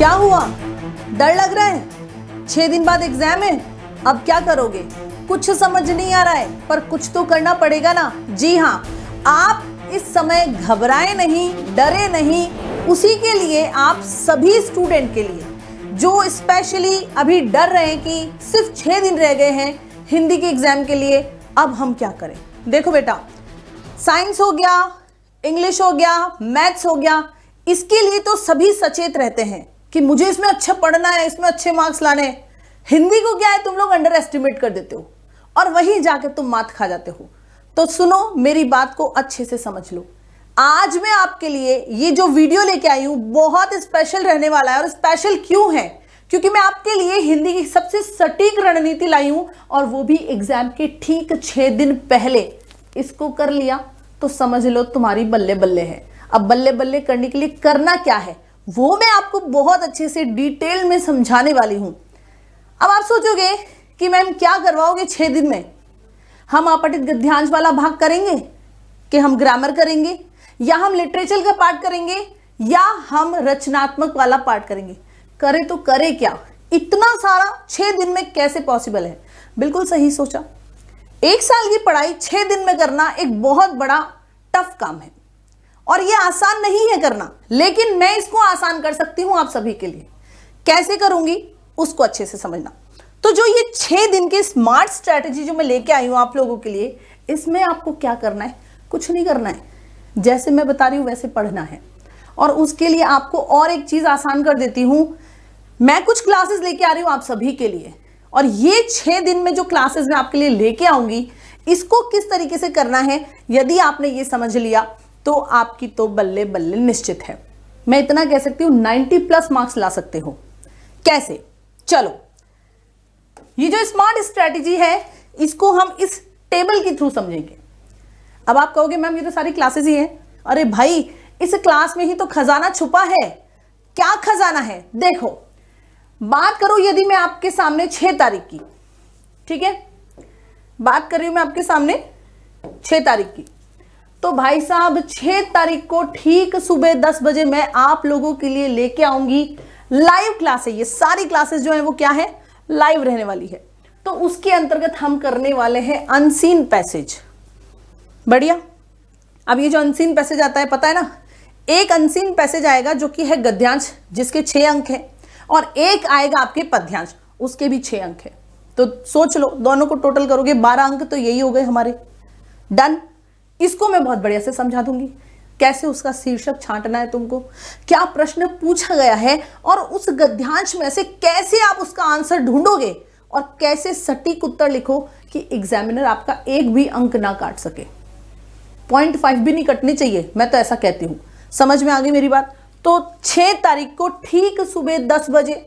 क्या हुआ, डर लग रहा है? 6 दिन बाद एग्जाम है, अब क्या करोगे? कुछ समझ नहीं आ रहा है, पर कुछ तो करना पड़ेगा ना। जी हाँ, आप इस समय घबराए नहीं, डरे नहीं। उसी के लिए आप सभी स्टूडेंट के लिए जो स्पेशली अभी डर रहे हैं कि सिर्फ 6 दिन रह गए हैं हिंदी के एग्जाम के लिए, अब हम क्या करें। देखो बेटा, साइंस हो गया, इंग्लिश हो गया, मैथ्स हो गया, इसके लिए तो सभी सचेत रहते हैं कि मुझे इसमें अच्छा पढ़ना है, इसमें अच्छे मार्क्स लाने हैं। हिंदी को क्या है, तुम लोग अंडर एस्टिमेट कर देते हो और वहीं जाके तुम मात खा जाते हो। तो सुनो, मेरी बात को अच्छे से समझ लो। आज मैं आपके लिए ये जो वीडियो लेके आई हूं बहुत स्पेशल रहने वाला है। और स्पेशल क्यों है? क्योंकि मैं आपके लिए हिंदी की सबसे सटीक रणनीति लाई हूं, और वो भी एग्जाम के ठीक 6 दिन पहले। इसको कर लिया तो समझ लो तुम्हारी बल्ले बल्ले है। अब बल्ले बल्ले करने के लिए करना क्या है वो मैं आपको बहुत अच्छे से डिटेल में समझाने वाली हूं। अब आप सोचोगे कि मैम क्या करवाओगे 6 दिन में? हम अपठित गद्यांश वाला भाग करेंगे कि हम ग्रामर करेंगे, या हम लिटरेचर का पार्ट करेंगे, या हम रचनात्मक वाला पार्ट करेंगे? करे तो करे क्या? इतना सारा 6 दिन में कैसे पॉसिबल है? बिल्कुल सही सोचा। 1 साल की पढ़ाई 6 दिन में करना एक बहुत बड़ा टफ काम है और ये आसान नहीं है करना, लेकिन मैं इसको आसान कर सकती हूं आप सभी के लिए। कैसे करूंगी उसको अच्छे से समझना। तो जो ये 6 दिन की स्मार्ट स्ट्रेटेजी जो मैं लेके आई हूं आप लोगों के लिए, इसमें आपको क्या करना है? कुछ नहीं करना है, जैसे मैं बता रही हूं वैसे पढ़ना है। और उसके लिए आपको और एक चीज आसान कर देती हूं, मैं कुछ क्लासेस लेके आ रही हूं आप सभी के लिए, और ये 6 दिन में जो क्लासेस मैं आपके लिए लेके आऊंगी, इसको किस तरीके से करना है, यदि आपने ये समझ लिया तो आपकी तो बल्ले बल्ले निश्चित है। मैं इतना कह सकती हूं 90+ मार्क्स ला सकते हो। कैसे? चलो, ये जो स्मार्ट स्ट्रेटेजी है इसको हम इस टेबल के थ्रू समझेंगे। अब आप कहोगे मैम ये तो सारी क्लासेस ही हैं। अरे भाई, इस क्लास में ही तो खजाना छुपा है। क्या खजाना है? देखो, बात करो यदि मैं आपके सामने 6 तारीख की, ठीक है, बात कर रही हूं मैं आपके सामने 6 तारीख की, तो भाई साहब 6 तारीख को ठीक सुबह 10 बजे मैं आप लोगों के लिए लेके आऊंगी लाइव क्लास है। ये सारी क्लासेस जो है वो क्या है, लाइव रहने वाली है। तो उसके अंतर्गत हम करने वाले हैं अनसीन पैसेज। बढ़िया। अब ये जो अनसीन पैसेज आता है, पता है ना, एक अनसीन पैसेज आएगा जो कि है गद्यांश, जिसके 6 अंक है, और एक आएगा आपके पद्यांश, उसके भी 6 अंक है। तो सोच लो, दोनों को टोटल करोगे 12 अंक, तो यही हो गए हमारे। डन। इसको मैं बहुत बढ़िया से समझा दूंगी, कैसे उसका शीर्षक छांटना है तुमको, क्या प्रश्न पूछा गया है, और उस गद्यांश में से कैसे आप उसका आंसर ढूंढोगे, और कैसे सटीक उत्तर लिखो कि एग्जामिनर आपका एक भी अंक ना काट सके। 0.5 भी नहीं कटने चाहिए, मैं तो ऐसा कहती हूं। समझ में आ गई मेरी बात? तो 6 तारीख को ठीक सुबह 10 बजे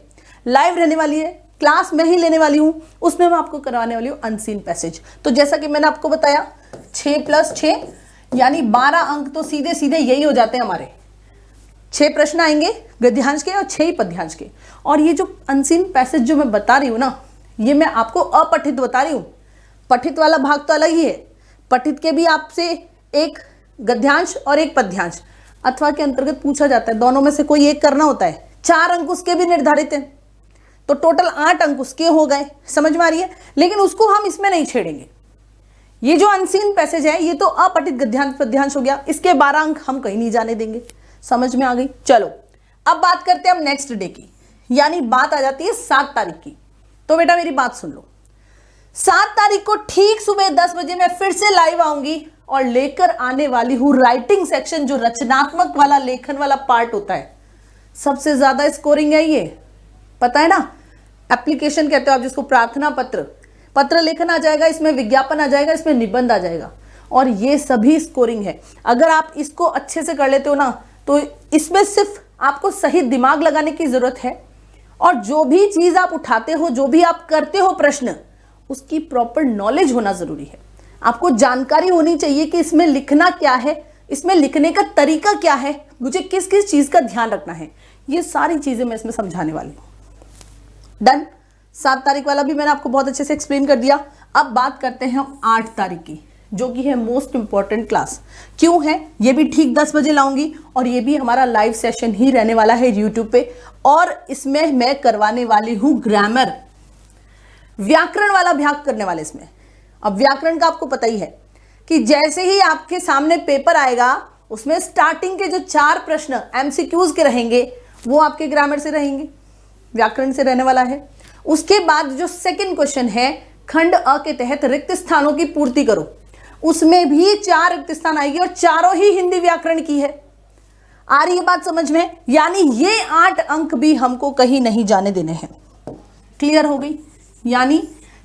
लाइव रहने वाली है क्लास, मैं ही लेने वाली हूं। उसमें मैं आपको करवाने वाली हूं अनसीन पैसेज। तो जैसा कि मैंने आपको बताया, 6 + 6 यानी 12 अंक तो सीधे सीधे यही हो जाते हैं हमारे। 6 प्रश्न आएंगे गद्यांश के और 6 ही पद्यांश के। और ये जो अनसीन पैसेज जो मैं बता रही हूं ना, ये मैं आपको अपठित बता रही हूं। पठित वाला भाग तो अलग ही है। पठित के भी आपसे एक गद्यांश और एक पद्यांश अथवा के अंतर्गत पूछा जाता है, दोनों में से कोई एक करना होता है। 4 अंक उसके भी निर्धारित हैं, तो टोटल 8 अंक उसके हो गए। समझ में आ रही है? लेकिन उसको हम इसमें नहीं छेड़ेंगे। ये जो अनसीन पैसेज है, ये तो अपठित गद्यांश पद्यांश हो गया, इसके 12 अंक हम कहीं नहीं जाने देंगे। समझ में आ गई? चलो, अब बात करते हैं हम नेक्स्ट डे की, यानी बात आ जाती है 7 तारीख की। तो बेटा मेरी बात सुन लो, 7 तारीख को ठीक सुबह 10 बजे मैं फिर से लाइव आऊंगी और लेकर आने वाली हूं राइटिंग सेक्शन, जो रचनात्मक वाला लेखन वाला पार्ट होता है। सबसे ज्यादा स्कोरिंग है ये, पता है ना। एप्लीकेशन कहते हो आप जिसको, प्रार्थना पत्र, पत्र लेखन आ जाएगा, इसमें विज्ञापन आ जाएगा, इसमें निबंध आ जाएगा, और ये सभी स्कोरिंग है। अगर आप इसको अच्छे से कर लेते हो ना, तो इसमें सिर्फ आपको सही दिमाग लगाने की जरूरत है, और जो भी चीज आप उठाते हो, जो भी आप करते हो प्रश्न, उसकी प्रॉपर नॉलेज होना जरूरी है। आपको जानकारी होनी चाहिए कि इसमें लिखना क्या है, इसमें लिखने का तरीका क्या है, मुझे किस किस चीज का ध्यान रखना है। ये सारी चीजें मैं इसमें समझाने वाली हूं। डन। 7 तारीख वाला भी मैंने आपको बहुत अच्छे से एक्सप्लेन कर दिया। अब बात करते हैं हम 8 तारीख की। जो कि है मोस्ट इंपॉर्टेंट क्लास। क्यों है? ये भी ठीक 10 बजे लाऊंगी और ये भी हमारा लाइव सेशन ही रहने वाला है यूट्यूब पे। और इसमें मैं करवाने वाली हूं ग्रामर, व्याकरण वाला भाग करने वाले इसमें। अब व्याकरण का आपको पता ही है कि जैसे ही आपके सामने पेपर आएगा उसमें स्टार्टिंग के जो 4 प्रश्न एमसीक्यूज के रहेंगे वो आपके ग्रामर से रहेंगे, व्याकरण से रहने वाला है। उसके बाद जो सेकंड क्वेश्चन है, खंड अ के तहत रिक्त स्थानों की पूर्ति करो, उसमें भी 4 रिक्त स्थान आएगी और चारों ही हिंदी व्याकरण की है। आ रही है बात समझ में? यानी ये 8 अंक भी हमको कहीं नहीं जाने देने हैं। क्लियर हो गई? यानी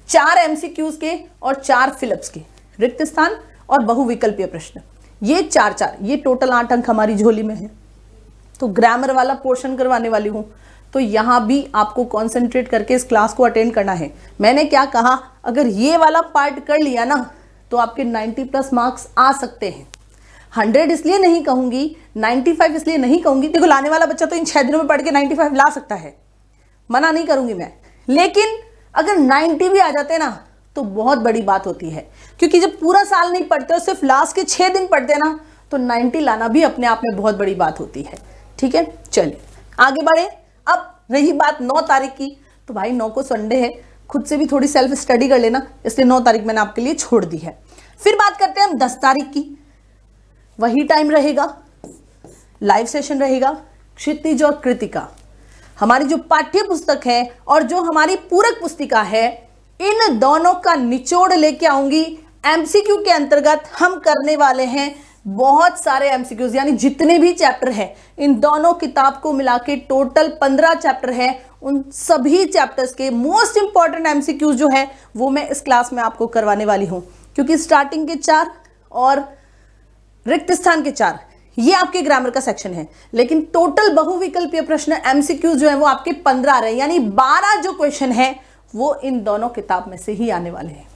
4 एमसीक्यूज के और 4 फिलिप्स के, रिक्त स्थान और बहुविकल्पीय प्रश्न, ये 4 ये टोटल 8 अंक हमारी झोली में है। तो ग्रामर वाला पोर्शन करवाने वाली हूं, तो यहां भी आपको कंसंट्रेट करके इस क्लास को अटेंड करना है। मैंने क्या कहा, अगर ये वाला पार्ट कर लिया ना तो आपके 90+ मार्क्स आ सकते हैं। 100 इसलिए नहीं कहूंगी, 95 इसलिए नहीं कहूंगी। देखो लाने वाला बच्चा तो इन 6 दिनों में पढ़ के 95 ला सकता है, मना नहीं करूंगी मैं, लेकिन अगर 90 भी आ जाते हैं ना तो बहुत बड़ी बात होती है। क्योंकि जब पूरा साल नहीं पढ़ते हो, सिर्फ लास्ट के 6 दिन पढ़ते हैं ना, तो 90 लाना भी अपने आप में बहुत बड़ी बात होती है। ठीक है, चलिए आगे बढ़े। अब रही बात 9 तारीख की, तो भाई 9 को संडे है, खुद से भी थोड़ी सेल्फ स्टडी कर लेना, इसलिए 9 तारीख मैंने आपके लिए छोड़ दी है। फिर बात करते हैं हम 10 तारीख की। वही टाइम रहेगा, लाइव सेशन रहेगा। क्षितिज और कृतिका हमारी जो पाठ्य पुस्तक है और जो हमारी पूरक पुस्तिका है, इन दोनों का निचोड़ लेके आऊंगी। एमसीक्यू के अंतर्गत हम करने वाले हैं बहुत सारे एमसीक्यूज, यानी जितने भी चैप्टर हैं इन दोनों किताब को मिला के टोटल 15 चैप्टर है। उन सभी चैप्टर्स के मोस्ट इंपॉर्टेंट एमसीक्यूज जो है वो मैं इस क्लास में आपको करवाने वाली हूं। क्योंकि स्टार्टिंग के 4 और रिक्त स्थान के 4 ये आपके ग्रामर का सेक्शन है, लेकिन टोटल बहुविकल्पीय प्रश्न एमसीक्यूज जो है वो आपके 15 आ रहे हैं। यानी 12 जो क्वेश्चन है वो इन दोनों किताब में से ही आने वाले हैं।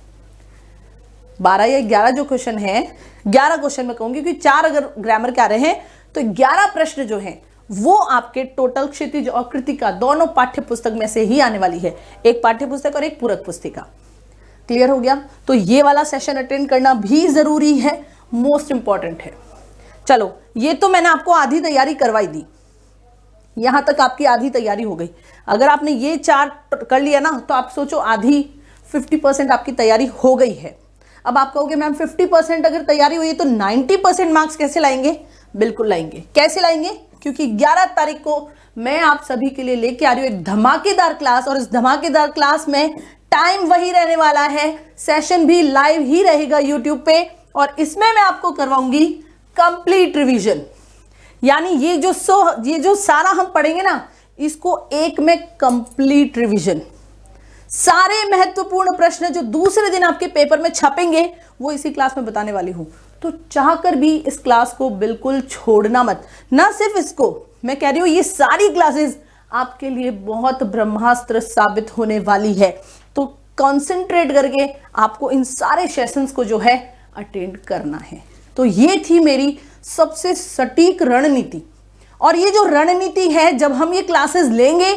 12 या 11 जो क्वेश्चन है, 11 क्वेश्चन मैं कहूंगी, क्योंकि 4 अगर ग्रामर के आ रहे हैं तो 11 प्रश्न जो हैं वो आपके टोटल क्षितिज और कृतिका दोनों पाठ्य पुस्तक में से ही आने वाली है। एक पाठ्य पुस्तक और एक पूरक पुस्तिका। क्लियर हो गया? तो ये वाला सेशन अटेंड करना भी जरूरी है, मोस्ट इंपॉर्टेंट है। चलो, ये तो मैंने आपको आधी तैयारी करवाई दी, यहां तक आपकी आधी तैयारी हो गई। अगर आपने ये 4 कर लिया ना तो आप सोचो आधी 50% आपकी तैयारी हो गई है। अब आप कहोगे मैम 50% अगर तैयारी हुई है तो 90% मार्क्स कैसे लाएंगे? बिल्कुल लाएंगे। कैसे लाएंगे? क्योंकि 11 तारीख को मैं आप सभी के लिए लेके आ रही हूं एक धमाकेदार क्लास, और इस धमाकेदार क्लास में टाइम वही रहने वाला है, सेशन भी लाइव ही रहेगा यूट्यूब पे, और इसमें मैं आपको करवाऊंगी कंप्लीट रिवीजन। यानी ये जो सारा हम पढ़ेंगे ना, इसको एक में कंप्लीट रिवीजन। सारे महत्वपूर्ण प्रश्न जो दूसरे दिन आपके पेपर में छपेंगे वो इसी क्लास में बताने वाली हूं। तो चाहकर भी इस क्लास को बिल्कुल छोड़ना मत। ना सिर्फ इसको, मैं कह रही हूं ये सारी क्लासेस आपके लिए बहुत ब्रह्मास्त्र साबित होने वाली है। तो कंसंट्रेट करके आपको इन सारे सेशंस को जो है अटेंड करना है। तो ये थी मेरी सबसे सटीक रणनीति, और ये जो रणनीति है जब हम ये क्लासेस लेंगे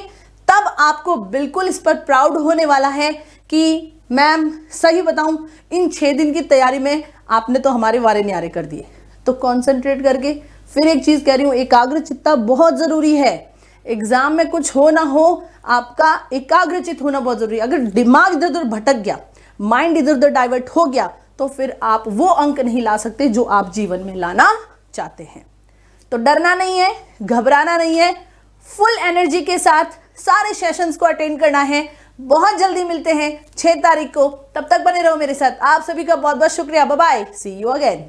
तब आपको बिल्कुल इस पर प्राउड होने वाला है कि मैम सही बताऊं, इन 6 दिन की तैयारी में आपने तो हमारे वारे न्यारे कर दिए। तो कंसंट्रेट करके, फिर एक चीज कह रही हूं, एकाग्रचित्ता बहुत जरूरी है। एग्जाम में कुछ हो ना हो, आपका एकाग्रचित होना बहुत जरूरी है। अगर दिमाग इधर उधर भटक गया, माइंड इधर उधर डाइवर्ट हो गया, तो फिर आप वो अंक नहीं ला सकते जो आप जीवन में लाना चाहते हैं। तो डरना नहीं है, घबराना नहीं है, फुल एनर्जी के साथ सारे सेशंस को अटेंड करना है। बहुत जल्दी मिलते हैं 6 तारीख को, तब तक बने रहो मेरे साथ। आप सभी का बहुत बहुत शुक्रिया। Bye bye, see you again.